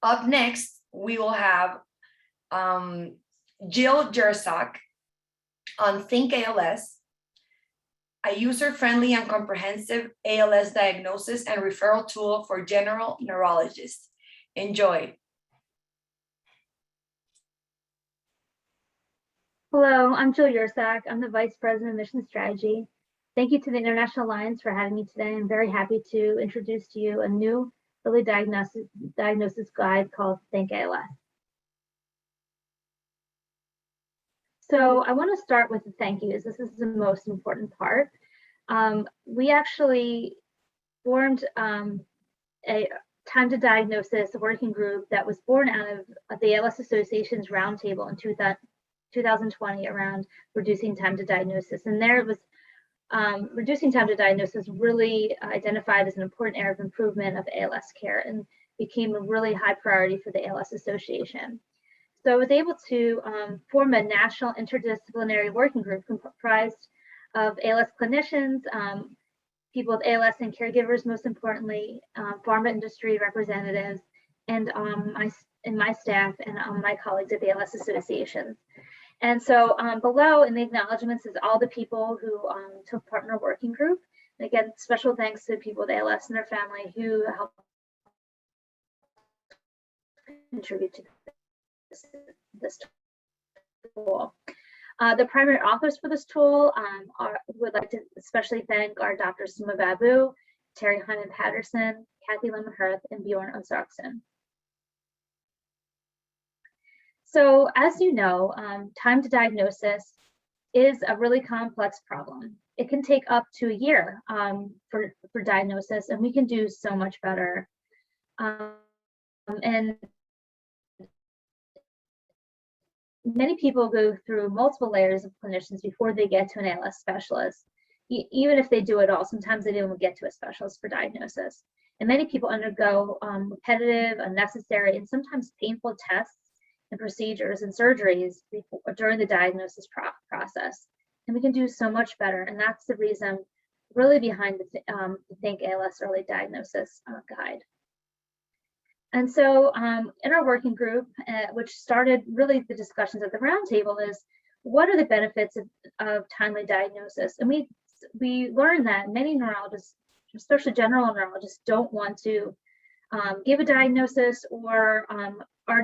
Up next, we will have Jill Yersak on thinkALS, a user-friendly and comprehensive ALS diagnosis and referral tool for general neurologists. Enjoy. Hello, I'm Jill Yersak. I'm the Vice President of Mission Strategy. Thank you to the International Alliance for having me today. I'm very happy to introduce to you a new early diagnosis guide called thinkALS. So I want to start with the thank yous. This is the most important part. We actually formed a time to diagnosis working group that was born out of the ALS Association's roundtable in 2020 around reducing time to diagnosis. And there it was reducing time to diagnosis really identified as an important area of improvement of ALS care and became a really high priority for the ALS Association. So I was able to form a national interdisciplinary working group comprised of ALS clinicians, people with ALS and caregivers, most importantly, pharma industry representatives, and my staff and my colleagues at the ALS Association. And so below in the acknowledgements is all the people who took part in our working group. And again, special thanks to the people with ALS and their family who helped contribute to this tool. The primary authors for this tool would like to especially thank our Dr. Suma Babu, Terry Hyman Patterson, Kathy Lemon-Hirth, and Bjorn Osakson. So as you know, time to diagnosis is a really complex problem. It can take up to a year for diagnosis, and we can do so much better. And many people go through multiple layers of clinicians before they get to an ALS specialist. Even if they do it all, sometimes they don't get to a specialist for diagnosis. And many people undergo repetitive, unnecessary, and sometimes painful tests and procedures and surgeries during the diagnosis process. And we can do so much better. And that's the reason really behind the thinkALS Early Diagnosis Guide. And so in our working group, which started really the discussions at the roundtable, is what are the benefits of timely diagnosis? And we learned that many neurologists, especially general neurologists, don't want to give a diagnosis or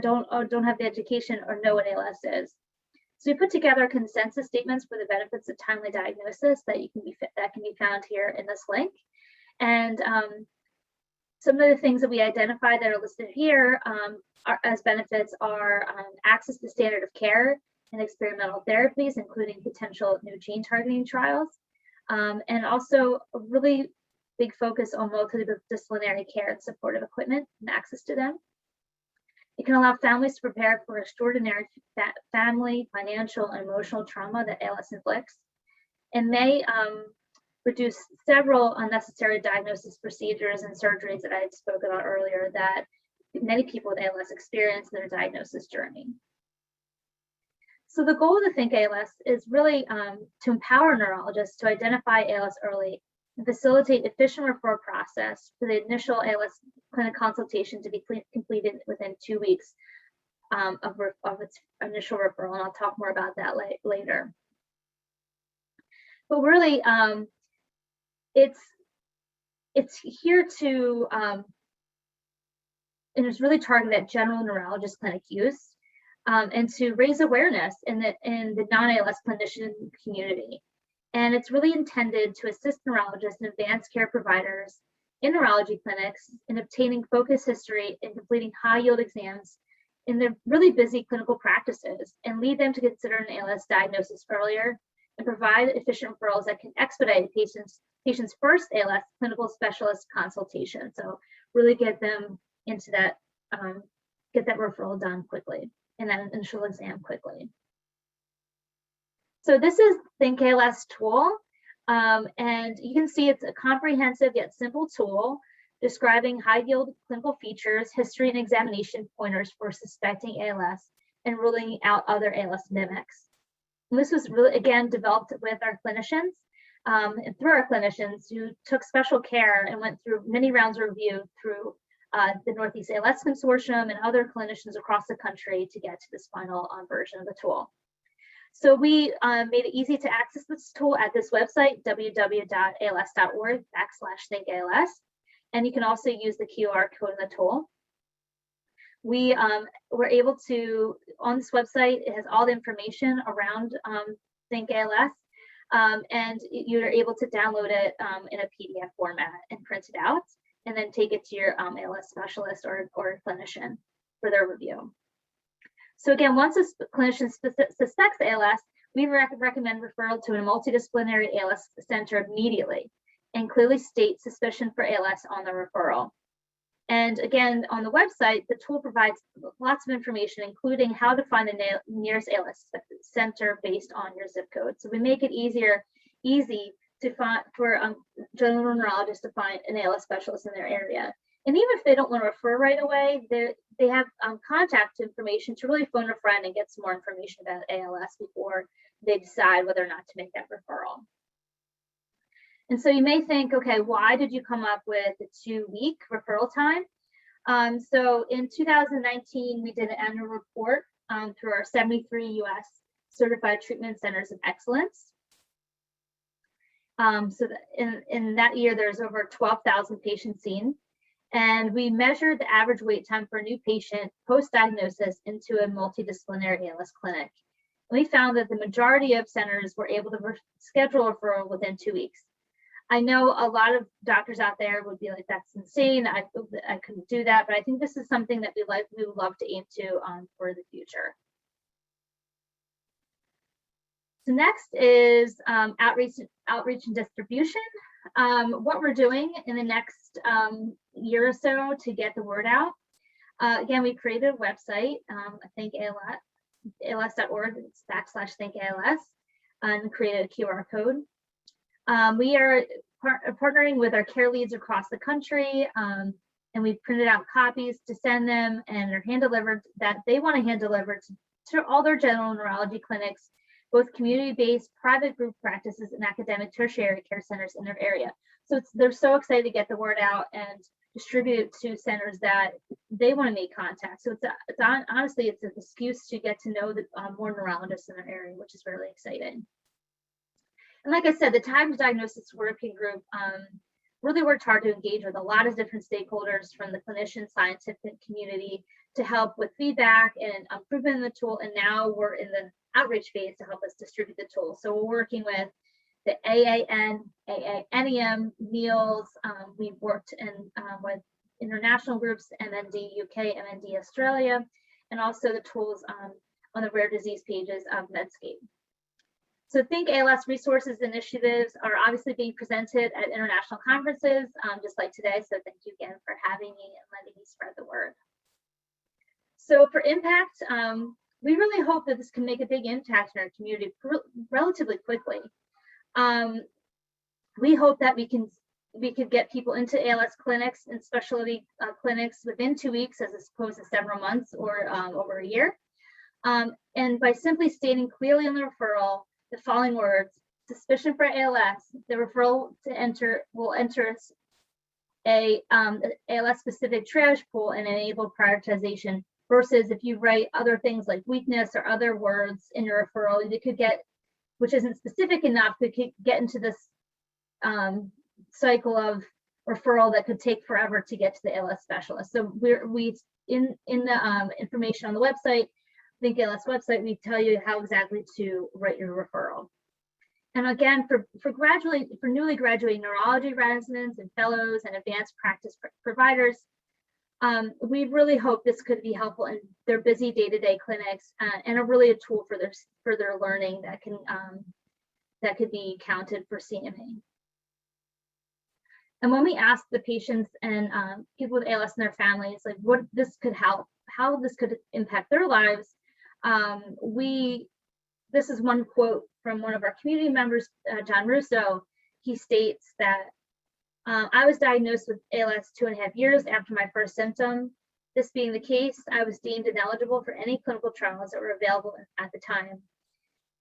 don't have the education or know what ALS is. So we put together consensus statements for the benefits of timely diagnosis that can be found here in this link. And some of the things that we identified that are listed here as benefits are access to standard of care and experimental therapies, including potential new gene targeting trials, and also a really big focus on multidisciplinary care and supportive equipment and access to them. It can allow families to prepare for extraordinary family, financial, and emotional trauma that ALS inflicts, and may reduce several unnecessary diagnosis procedures and surgeries that I had spoken about earlier that many people with ALS experience in their diagnosis journey. So the goal of the thinkALS is really to empower neurologists to identify ALS early and facilitate efficient referral process for the initial ALS clinic consultation to be completed within 2 weeks of its initial referral. And I'll talk more about that later. But really, it's here to, and it's really targeted at general neurologist clinic use and to raise awareness in the non-ALS clinician community. And it's really intended to assist neurologists and advanced care providers in neurology clinics in obtaining focus history and completing high-yield exams in their really busy clinical practices and lead them to consider an ALS diagnosis earlier and provide efficient referrals that can expedite patients' first ALS clinical specialist consultation. So really get them into that, get that referral done quickly and that initial exam quickly. So this is thinkALS tool, and you can see it's a comprehensive yet simple tool describing high-yield clinical features, history and examination pointers for suspecting ALS, and ruling out other ALS mimics. And this was really, again, developed with our clinicians, and through our clinicians who took special care and went through many rounds of review through the Northeast ALS Consortium and other clinicians across the country to get to this final version of the tool. So we made it easy to access this tool at this website, www.als.org/thinkALS. And you can also use the QR code in the tool. We were able to, on this website, it has all the information around thinkALS, and you're able to download it in a PDF format and print it out, and then take it to your ALS specialist or clinician for their review. So again, once a clinician suspects ALS, we recommend referral to a multidisciplinary ALS center immediately and clearly state suspicion for ALS on the referral. And again, on the website, the tool provides lots of information, including how to find the nearest ALS center based on your zip code. So we make it easy to find for general neurologists to find an ALS specialist in their area. And even if they don't want to refer right away, they have contact information to really phone a friend and get some more information about ALS before they decide whether or not to make that referral. And so you may think, okay, why did you come up with a 2-week referral time? So in 2019, we did an annual report through our 73 US Certified Treatment Centers of Excellence. So that in that year, there's over 12,000 patients seen. And we measured the average wait time for a new patient post-diagnosis into a multidisciplinary ALS clinic. And we found that the majority of centers were able to schedule a referral within 2 weeks. I know a lot of doctors out there would be like, that's insane, I couldn't do that, but I think this is something that we would love to aim to for the future. So next is outreach and distribution. What we're doing in the next year or so to get the word out. Again, we created a website, ALS.org/thinkALS, and created a QR code. We are partnering with our care leads across the country, and we've printed out copies to send them, and they're hand delivered, that they want to hand deliver to all their general neurology clinics, both community-based, private group practices, and academic tertiary care centers in their area. So they're so excited to get the word out and distribute it to centers that they want to make contact. So honestly, it's an excuse to get to know the more neurologists in their area, which is really exciting. And like I said, the Time to Diagnosis Working Group really worked hard to engage with a lot of different stakeholders from the clinician scientific community to help with feedback and improvement in the tool. And now we're in the outreach phase to help us distribute the tool. So we're working with the AAN, NEM, NEALS. We've worked with international groups, MND UK, MND Australia, and also the tools on the rare disease pages of Medscape. So thinkALS resources initiatives are obviously being presented at international conferences, just like today. So thank you again for having me and letting me spread the word. So for impact, we really hope that this can make a big impact in our community relatively quickly. We hope that we could get people into ALS clinics and specialty clinics within 2 weeks, as opposed to several months or over a year. And by simply stating clearly in the referral the following words: suspicion for ALS, the referral will enter a ALS specific triage pool and enable prioritization, versus if you write other things like weakness or other words in your referral, you could get, which isn't specific enough, we could get into this cycle of referral that could take forever to get to the ALS specialist. So in the information on the website, thinkALS website, we tell you how exactly to write your referral. And again, for newly graduating neurology residents and fellows and advanced practice providers, we really hope this could be helpful in their busy day-to-day clinics, and really a tool for their learning that could be counted for CMA. And when we ask the patients and people with ALS and their families, like what this could help, how this could impact their lives, this is one quote from one of our community members, John Russo. He states that I was diagnosed with ALS 2.5 years after my first symptom. This being the case, I was deemed ineligible for any clinical trials that were available at the time.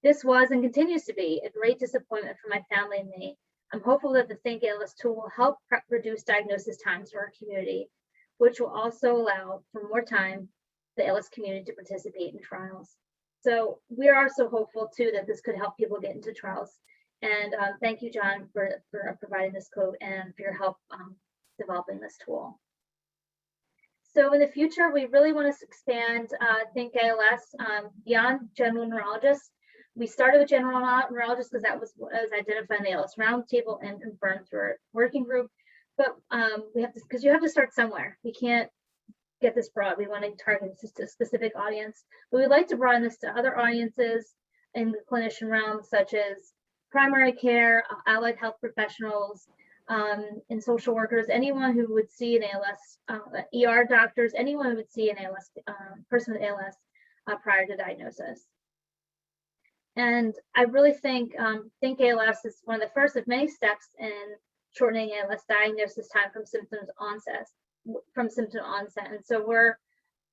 This was and continues to be a great disappointment for my family and me. I'm hopeful that the thinkALS tool will help reduce diagnosis times for our community. which will also allow for more time for the ALS community to participate in trials. So we are also hopeful too that this could help people get into trials. And thank you, John, for providing this code and for your help developing this tool. So in the future, we really want to expand thinkALS beyond general neurologists. We started with general neurologists because that was identified in the ALS roundtable and confirmed through our working group. But we have to, because you have to start somewhere. We can't get this broad. We want to target a specific audience. But we'd like to broaden this to other audiences in the clinician realm, such as primary care, allied health professionals, and social workers, anyone who would see an ALS, ER doctors, anyone who would see an ALS person with ALS prior to diagnosis. And I really think thinkALS is one of the first of many steps in shortening ALS diagnosis time from symptom onset. And so we're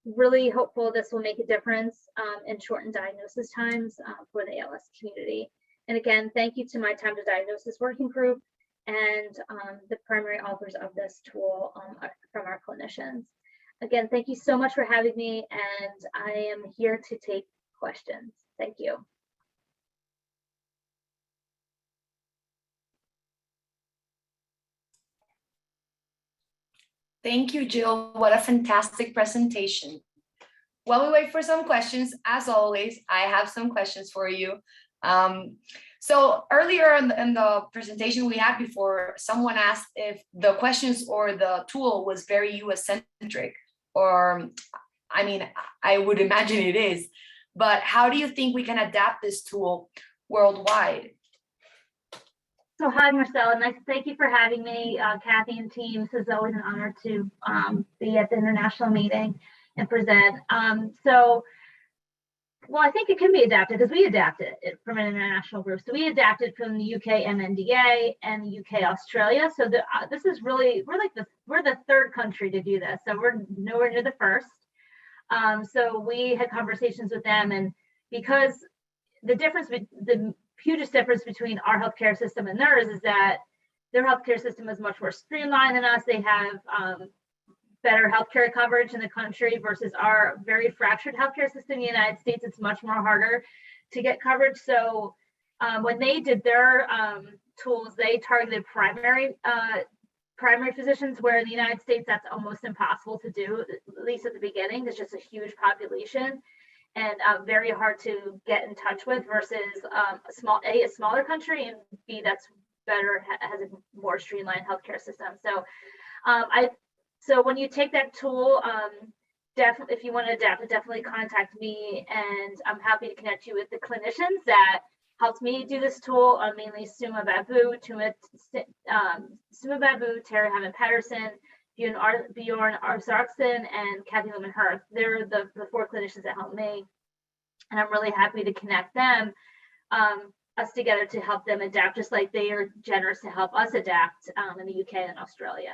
really hopeful this will make a difference in shortened diagnosis times for the ALS community. And again, thank you to my Time to Diagnosis working group and the primary authors of this tool from our clinicians. Again, thank you so much for having me, and I am here to take questions. Thank you. Thank you, Jill. What a fantastic presentation. While we wait for some questions, as always, I have some questions for you. So earlier in the presentation we had before, someone asked if the questions or the tool was very US-centric, or I mean, I would imagine it is, but how do you think we can adapt this tool worldwide? So hi, Marcella, nice, thank you for having me, Kathy and team. This is always an honor to be at the international meeting and present. Well, I think it can be adapted because we adapted it from an international group. So we adapted from the UK MNDA and the UK Australia. So this is really, we're the third country to do this. So we're nowhere near the first. So we had conversations with them, and because the hugest difference between our healthcare system and theirs is that their healthcare system is much more streamlined than us. They have better healthcare coverage in the country versus our very fractured healthcare system in the United States. It's much more harder to get coverage. So when they did their tools, they targeted primary physicians, where in the United States that's almost impossible to do, at least at the beginning. There's just a huge population and very hard to get in touch with versus a smaller country, and B, that's better, has a more streamlined healthcare system. So when you take that tool, definitely, if you want to adapt it, definitely contact me, and I'm happy to connect you with the clinicians that helped me do this tool, mainly Suma Babu, Terry Hammond-Patterson, Bjorn Arzakson, and Kathy Lehman-Hirth. They're the 4 clinicians that helped me, and I'm really happy to connect them, us together, to help them adapt, just like they are generous to help us adapt in the UK and Australia.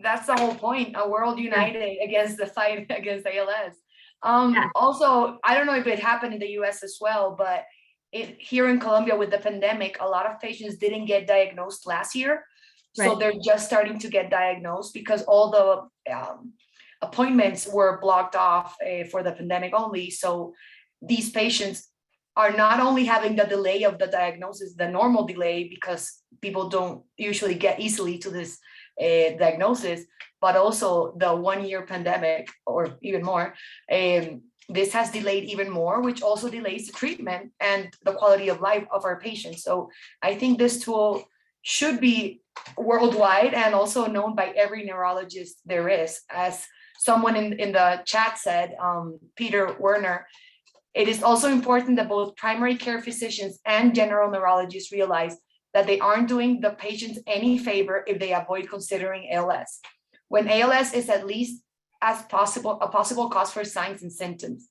That's the whole point, a world united against the fight against ALS. Yeah. Also, I don't know if it happened in the US as well, but here in Colombia with the pandemic, a lot of patients didn't get diagnosed last year. So Right. they're just starting to get diagnosed because all the appointments were blocked off for the pandemic only. So these patients are not only having the delay of the diagnosis, the normal delay, because people don't usually get easily to this diagnosis, but also the 1-year pandemic or even more. This has delayed even more, which also delays the treatment and the quality of life of our patients. So I think this tool should be worldwide and also known by every neurologist there is. As someone in the chat said, Peter Werner, it is also important that both primary care physicians and general neurologists realize that they aren't doing the patients any favor if they avoid considering ALS. When ALS is at least as possible, a possible cause for signs and symptoms,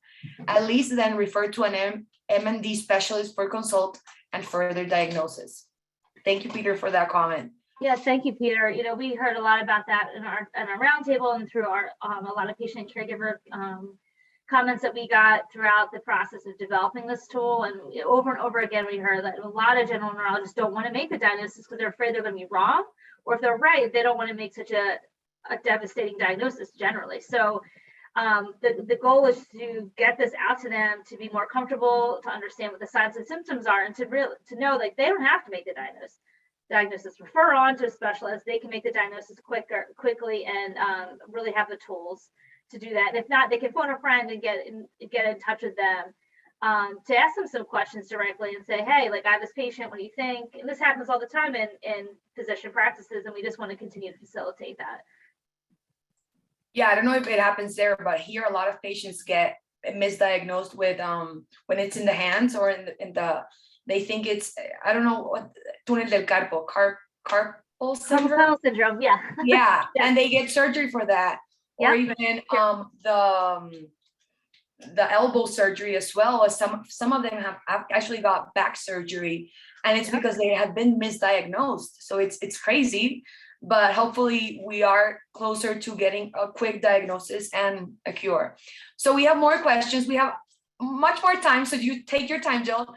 at least then refer to an MND specialist for consult and further diagnosis. Thank you, Peter, for that comment. Yeah, thank you, Peter. You know, we heard a lot about that in our roundtable and through our a lot of patient and caregiver comments that we got throughout the process of developing this tool. And over and over again, we heard that a lot of general neurologists don't want to make the diagnosis because they're afraid they're going to be wrong, or if they're right, they don't want to make such a a devastating diagnosis generally. So the goal is to get this out to them, to be more comfortable, to understand what the signs and symptoms are, and to know like they don't have to make the diagnosis, refer on to a specialist. They can make the diagnosis quickly, and really have the tools to do that. And if not, they can phone a friend and get in touch with them, to ask them some questions directly and say, hey, like I have this patient, what do you think? And this happens all the time in physician practices, and we just want to continue to facilitate that. Yeah, I don't know if it happens there, but here a lot of patients get misdiagnosed with when it's in the hands or in the they think it's, I don't know what, túnel del carpal syndrome. Yeah. Yeah, and they get surgery for that, or even the elbow surgery as well. As some of them have actually got back surgery, and it's because they have been misdiagnosed. So it's crazy, but hopefully we are closer to getting a quick diagnosis and a cure. So we have more questions. We have much more time, so you take your time, Jill.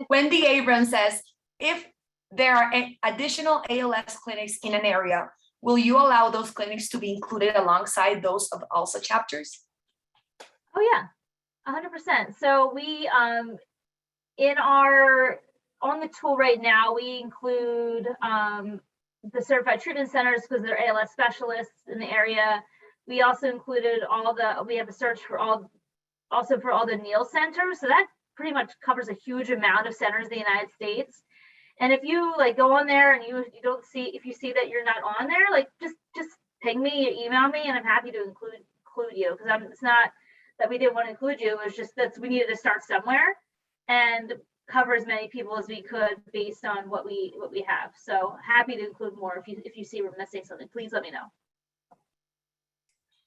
Wendy Abrams says, if there are additional ALS clinics in an area, will you allow those clinics to be included alongside those of ALSA chapters? Oh yeah, 100%. So we on the tool right now, we include the certified treatment centers because they're ALS specialists in the area. We also included we have a search for all the NEAL centers. So that pretty much covers a huge amount of centers in the United States. And if you like go on there and you don't see, if you see that you're not on there, like just ping me or email me, and I'm happy to include you, because it's not that we didn't want to include you. It was just that we needed to start somewhere and cover as many people as we could based on what we have. So happy to include more. If you see we're missing something, please let me know.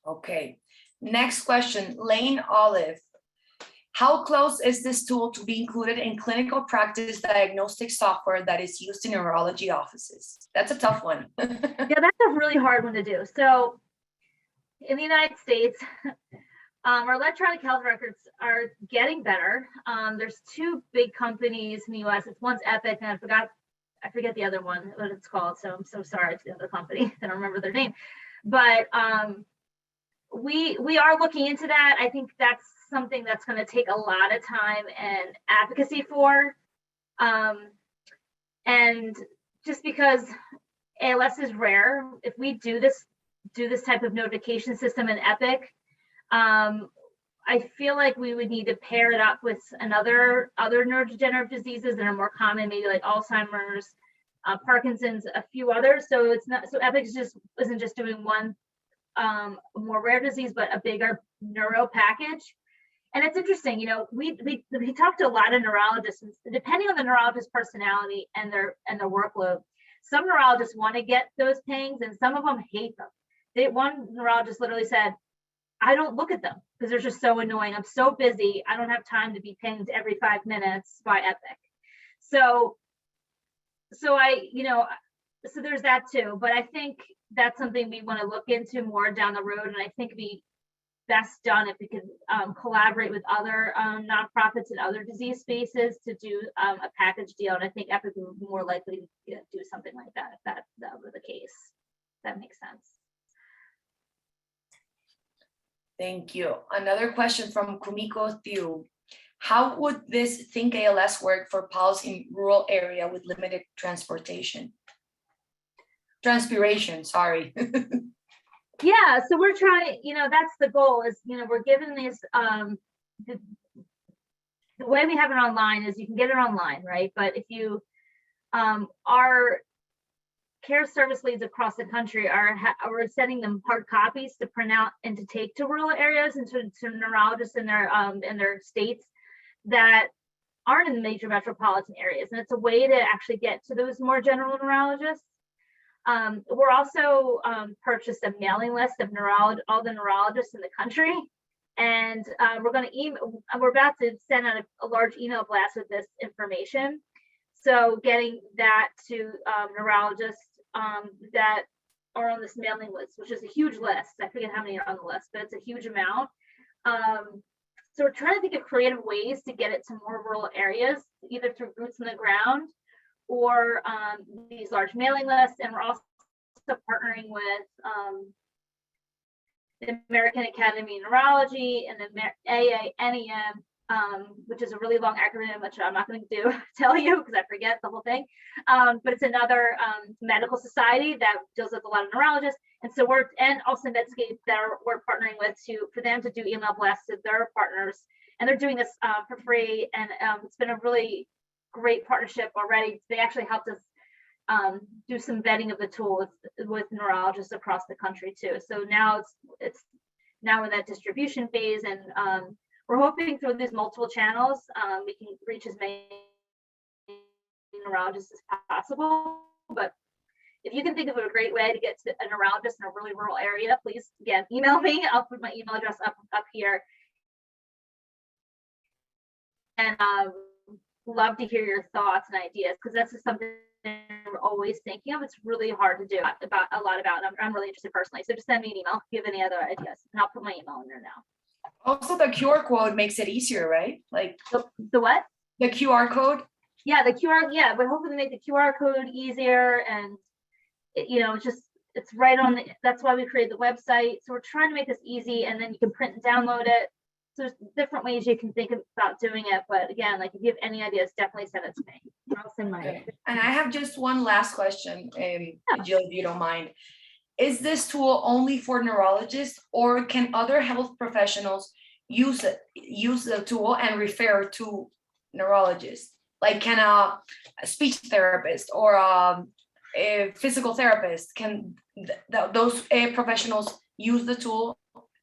Okay, next question, Lane Olive. How close is this tool to be included in clinical practice diagnostic software that is used in neurology offices? That's a tough one. Yeah, that's a really hard one to do. So in the United States, our electronic health records are getting better. There's two big companies in the US. One's Epic, and I forget the other one, what it's called. So I'm so sorry to the other company. I don't remember their name. But we are looking into that. I think that's something that's going to take a lot of time and advocacy for. And just because ALS is rare, if we do this type of notification system in Epic, I feel like we would need to pair it up with other neurodegenerative diseases that are more common, maybe like Alzheimer's, Parkinson's, a few others. So it's not, so Epic isn't just doing one more rare disease, but a bigger neuro package. And it's interesting, you know, we talked to a lot of neurologists, and depending on the neurologist personality and their workload, some neurologists want to get those pings and some of them hate them. One neurologist literally said, I don't look at them because they're just so annoying. I'm so busy. I don't have time to be pinged every 5 minutes by Epic. So there's that too. But I think that's something we want to look into more down the road. And I think it'd be best done if we could collaborate with other nonprofits in other disease spaces to do a package deal. And I think Epic would be more likely to do something like that if that were the case. That makes sense. Thank you. Another question from Kumiko Thiu. How would this thinkALS work for PALS in rural area with limited transpiration, sorry. Yeah, so we're trying, that's the goal is, we're given these, the way we have it online is you can get it online, right? But if you, our care service leads across the country we're sending them hard copies to print out and to take to rural areas and to neurologists in their states that aren't in the major metropolitan areas. And it's a way to actually get to those more general neurologists. We're also purchased a mailing list of all the neurologists in the country, and we're about to send out a large email blast with this information. So getting that to neurologists that are on this mailing list, which is a huge list. I forget how many are on the list, but it's a huge amount. So we're trying to think of creative ways to get it to more rural areas, either through boots on the ground or these large mailing lists. And we're also partnering with the American Academy of Neurology and the AANEM, which is a really long acronym, which I'm not going to tell you because I forget the whole thing. But it's another medical society that deals with a lot of neurologists. And so and also Medscape that we're partnering with for them to do email blasts to their partners. And they're doing this for free. And it's been a really great partnership already. They actually helped us do some vetting of the tool with neurologists across the country too. So now it's now in that distribution phase, and we're hoping through these multiple channels we can reach as many neurologists as possible. But if you can think of a great way to get to a neurologist in a really rural area, please again email me. I'll put my email address up here, and love to hear your thoughts and ideas, because that's just something we're always thinking of. It's really hard to do a lot about. I'm really interested personally. So just send me an email if you have any other ideas, and I'll put my email in there now. Also, the QR code makes it easier, right? Like the what? The QR code. Yeah, the QR. Yeah, we're hoping to make the QR code easier, and it's right on the. That's why we created the website. So we're trying to make this easy, and then you can print and download it. So there's different ways you can think about doing it, but again, like if you have any ideas, definitely send it to me. I'll send mine. Okay. And I have just one last question, Jill, if you don't mind. Is this tool only for neurologists, or can other health professionals use the tool and refer to neurologists? Like, can a speech therapist or a physical therapist, can those professionals use the tool,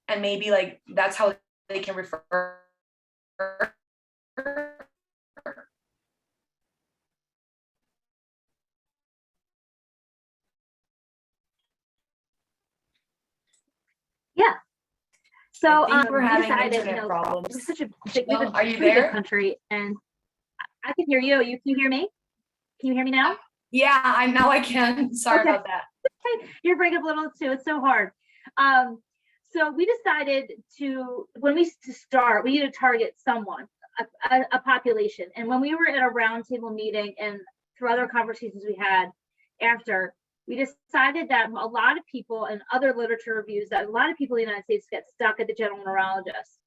and maybe like that's how they can refer? Yeah. So we're having decided, internet problems. It's such a big, Are you there? Country, and I can hear you. Can you hear me? Can you hear me now? Yeah, I can. Sorry about that. You're breaking up a little too. It's so hard. So we decided when we start, we need to target someone, a population. And when we were at a roundtable meeting and through other conversations we had after, we decided that a lot of people, and other literature reviews, that a lot of people in the United States get stuck at the general neurologist.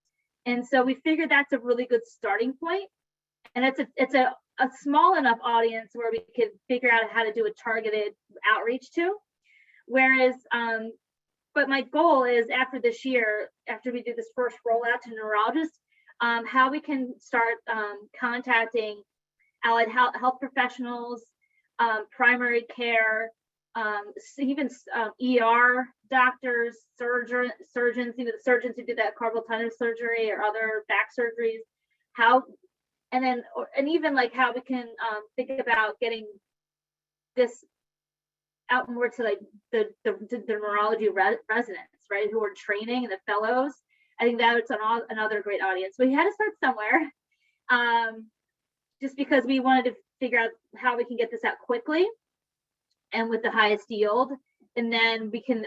And so we figured that's a really good starting point. And it's a small enough audience where we could figure out how to do a targeted outreach to. Whereas, but my goal is after this year, after we do this first rollout to neurologists, how we can start contacting allied health professionals, primary care, even ER doctors, surgeons, the surgeons who do that carpal tunnel surgery or other back surgeries, and even like how we can think about getting this out more to like the neurology residents, right, who are training, and the fellows. I think that's another great audience. We had to start somewhere, just because we wanted to figure out how we can get this out quickly and with the highest yield, and then we can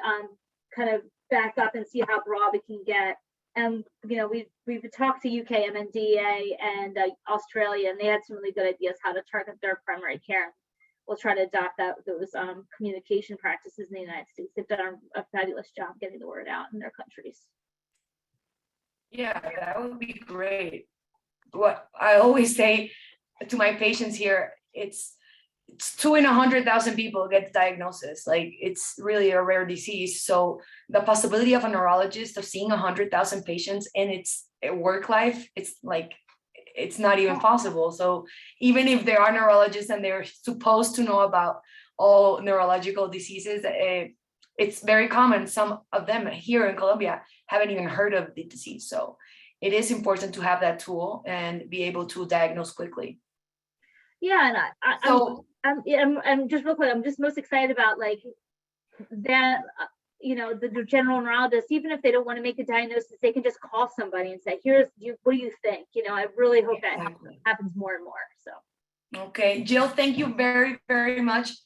kind of back up and see how broad we can get. And we've talked to UK MNDA and Australia, and they had some really good ideas how to target their primary care. We'll try to adopt those communication practices in the United States. They've done a fabulous job getting the word out in their countries. Yeah, that would be great. What I always say to my patients here, it's 2 in 100,000 people get the diagnosis. Like, it's really a rare disease. So the possibility of a neurologist of seeing 100,000 patients in its work life, it's not even possible. So even if there are neurologists and they're supposed to know about all neurological diseases, it's very common. Some of them here in Colombia haven't even heard of the disease. So it is important to have that tool and be able to diagnose quickly. Yeah, and I'm just real quick, I'm just most excited about like that, the general neurologist, even if they don't want to make a diagnosis, they can just call somebody and say, what do you think? I really hope that happens more and more. So. Okay, Jill, thank you very, very much